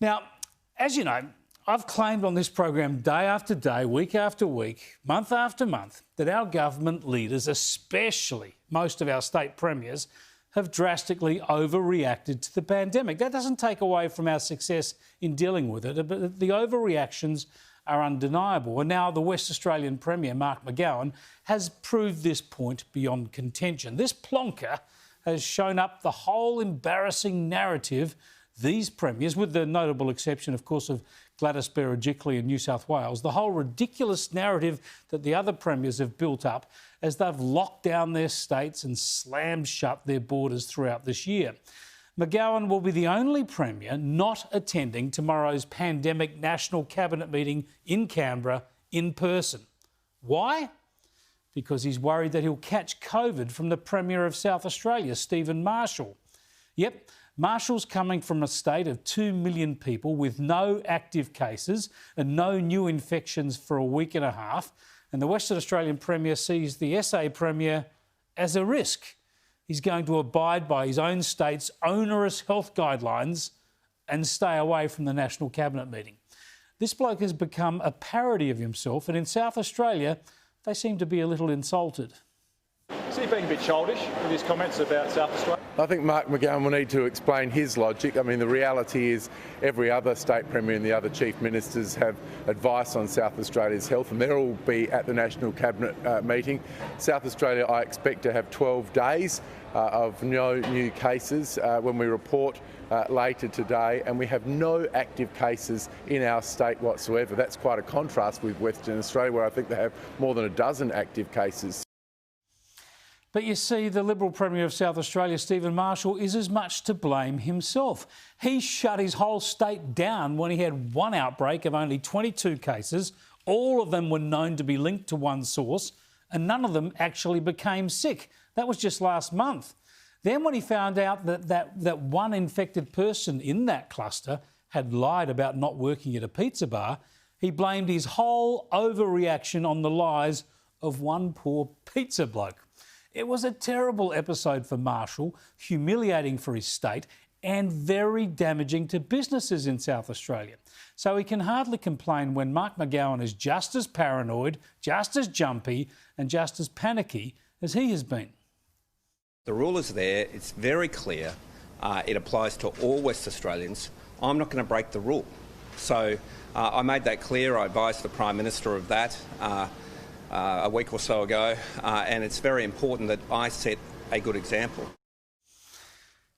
Now, as you know, I've claimed on this program day after day, week after week, month after month, that our government leaders, especially most of our state premiers, have drastically overreacted to the pandemic. That doesn't take away from our success in dealing with it, but the overreactions are undeniable. And now the West Australian Premier, Mark McGowan, has proved this point beyond contention. This plonker has shown up the whole embarrassing narrative these premiers, with the notable exception, of course, of Gladys Berejiklian in New South Wales, the whole ridiculous narrative that the other premiers have built up as they've locked down their states and slammed shut their borders throughout this year. McGowan will be the only premier not attending tomorrow's pandemic national cabinet meeting in Canberra in person. Why? Because he's worried that he'll catch COVID from the Premier of South Australia, Stephen Marshall. Yep, Marshall's coming from a state of 2 million people with no active cases and no new infections for a week and a half, and the Western Australian Premier sees the SA Premier as a risk. He's going to abide by his own state's onerous health guidelines and stay away from the National Cabinet meeting. This bloke has become a parody of himself, and in South Australia, they seem to be a little insulted. Is he being a bit childish with his comments about South Australia? I think Mark McGowan will need to explain his logic. I mean, the reality is every other state premier and the other chief ministers have advice on South Australia's health, and they'll all be at the National Cabinet meeting. South Australia, I expect to have 12 days of no new cases when we report later today, and we have no active cases in our state whatsoever. That's quite a contrast with Western Australia, where I think they have more than a dozen active cases. But you see, the Liberal Premier of South Australia, Stephen Marshall, is as much to blame himself. He shut his whole state down when he had one outbreak of only 22 cases. All of them were known to be linked to one source, and none of them actually became sick. That was just last month. Then when he found out that one infected person in that cluster had lied about not working at a pizza bar, he blamed his whole overreaction on the lies of one poor pizza bloke. It was a terrible episode for Marshall, humiliating for his state and very damaging to businesses in South Australia. So he can hardly complain when Mark McGowan is just as paranoid, just as jumpy and just as panicky as he has been. The rule is there, it's very clear, it applies to all West Australians. I'm not going to break the rule. So I made that clear, I advised the Prime Minister of that a week or so ago, and it's very important that I set a good example.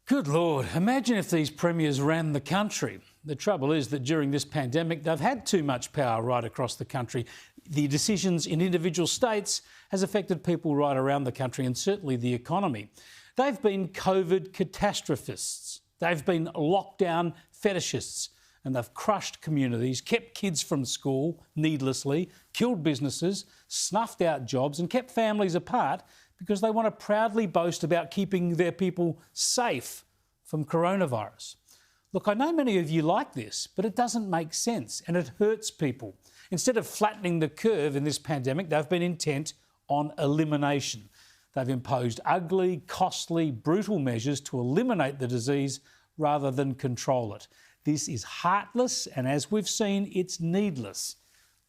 Good Lord, imagine if these premiers ran the country. The trouble is that during this pandemic, they've had too much power right across the country. The decisions in individual states has affected people right around the country and certainly the economy. They've been COVID catastrophists. They've been lockdown fetishists. And they've crushed communities, kept kids from school needlessly, killed businesses, snuffed out jobs and kept families apart because they want to proudly boast about keeping their people safe from coronavirus. Look, I know many of you like this, but it doesn't make sense and it hurts people. Instead of flattening the curve in this pandemic, they've been intent on elimination. They've imposed ugly, costly, brutal measures to eliminate the disease rather than control it. This is heartless, and as we've seen, it's needless.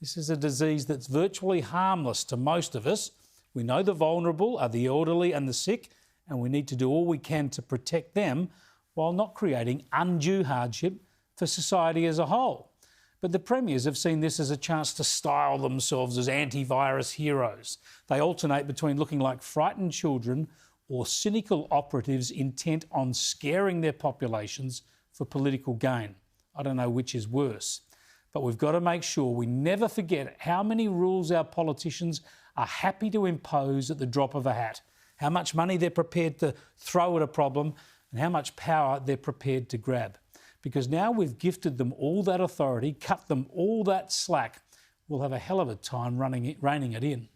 This is a disease that's virtually harmless to most of us. We know the vulnerable are the elderly and the sick, and we need to do all we can to protect them while not creating undue hardship for society as a whole. But the premiers have seen this as a chance to style themselves as antivirus heroes. They alternate between looking like frightened children or cynical operatives intent on scaring their populations for political gain. I don't know which is worse. But we've got to make sure we never forget how many rules our politicians are happy to impose at the drop of a hat, how much money they're prepared to throw at a problem and how much power they're prepared to grab. Because now we've gifted them all that authority, cut them all that slack, we'll have a hell of a time reining it in.